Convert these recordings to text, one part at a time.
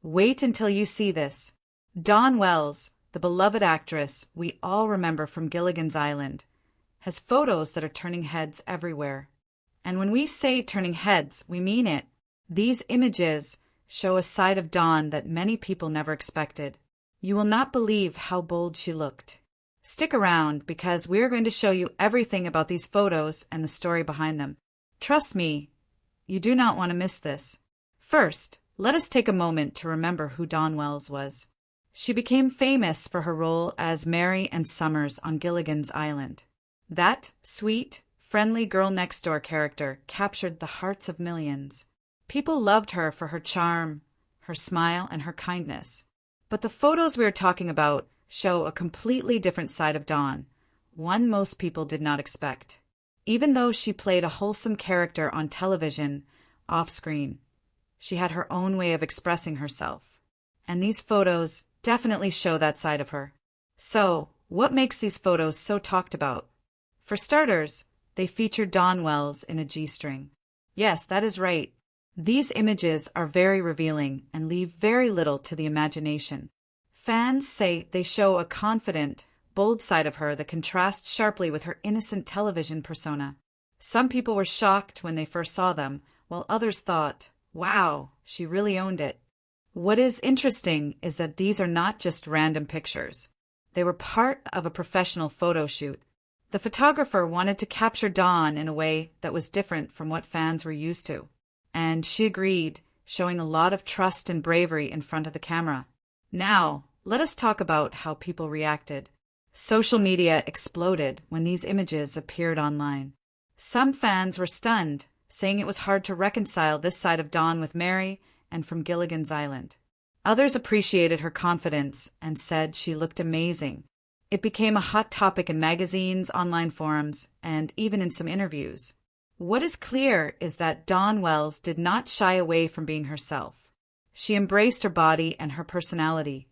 Wait until you see this. Dawn Wells, the beloved actress we all remember from Gilligan's Island, has photos that are turning heads everywhere. And when we say turning heads, we mean it. These images show a side of Dawn that many people never expected. You will not believe how bold she looked. Stick around because we're going to show you everything about these photos and the story behind them. Trust me, you do not want to miss this. First, let us take a moment to remember who Dawn Wells was. She became famous for her role as Mary and Summers on Gilligan's Island. That sweet, friendly girl-next-door character captured the hearts of millions. People loved her for her charm, her smile, and her kindness. But the photos we are talking about show a completely different side of Dawn, one most people did not expect. Even though she played a wholesome character on television, off-screen, she had her own way of expressing herself. And these photos definitely show that side of her. So, what makes these photos so talked about? For starters, they feature Dawn Wells in a G-string. Yes, that is right. These images are very revealing and leave very little to the imagination. Fans say they show a confident, bold side of her that contrasts sharply with her innocent television persona. Some people were shocked when they first saw them, while others thought, wow, she really owned it. What is interesting is that these are not just random pictures. They were part of a professional photo shoot. The photographer wanted to capture Dawn in a way that was different from what fans were used to. And she agreed, showing a lot of trust and bravery in front of the camera. Now, let us talk about how people reacted. Social media exploded when these images appeared online. Some fans were stunned, saying it was hard to reconcile this side of Dawn with Mary and from Gilligan's Island. Others appreciated her confidence and said she looked amazing. It became a hot topic in magazines, online forums, and even in some interviews. What is clear is that Dawn Wells did not shy away from being herself. She embraced her body and her personality,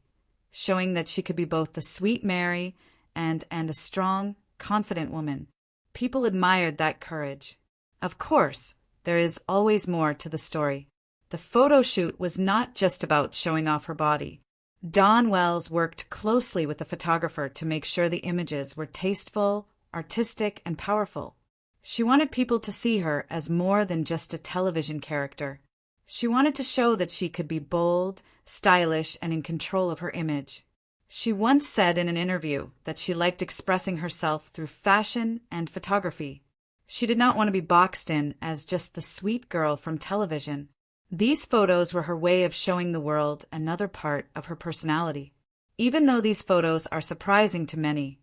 showing that she could be both the sweet Mary and a strong, confident woman. People admired that courage. Of course, there is always more to the story. The photo shoot was not just about showing off her body. Dawn Wells worked closely with the photographer to make sure the images were tasteful, artistic, and powerful. She wanted people to see her as more than just a television character. She wanted to show that she could be bold, stylish, and in control of her image. She once said in an interview that she liked expressing herself through fashion and photography. She did not want to be boxed in as just the sweet girl from television. These photos were her way of showing the world another part of her personality. Even though these photos are surprising to many,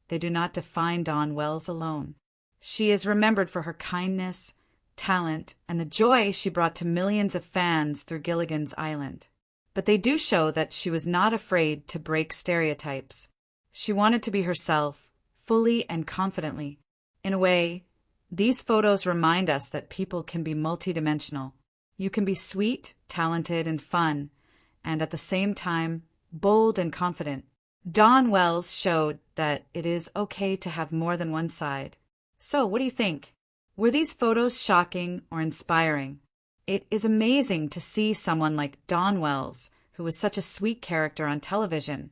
they do not define Dawn Wells alone. She is remembered for her kindness, talent, and the joy she brought to millions of fans through Gilligan's Island. But they do show that she was not afraid to break stereotypes. She wanted to be herself, fully and confidently. In a way, these photos remind us that people can be multidimensional. You can be sweet, talented, and fun, and at the same time, bold and confident. Dawn Wells showed that it is okay to have more than one side. So, what do you think? Were these photos shocking or inspiring? It is amazing to see someone like Dawn Wells, who was such a sweet character on television,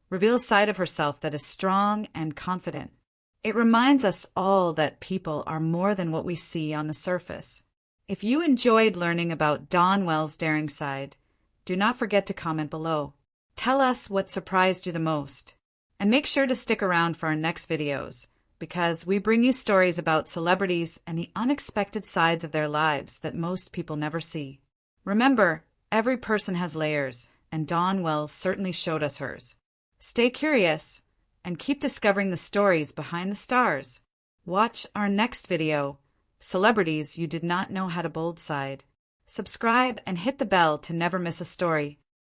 reveal a side of herself that is strong and confident. It reminds us all that people are more than what we see on the surface. If you enjoyed learning about Dawn Wells' daring side, do not forget to comment below. Tell us what surprised you the most. And make sure to stick around for our next videos, because we bring you stories about celebrities and the unexpected sides of their lives that most people never see. Remember, every person has layers, and Dawn Wells certainly showed us hers. Stay curious, and keep discovering the stories behind the stars. Watch our next video, Celebrities You Did Not Know Had a Bold Side. Subscribe and hit the bell to never miss a story.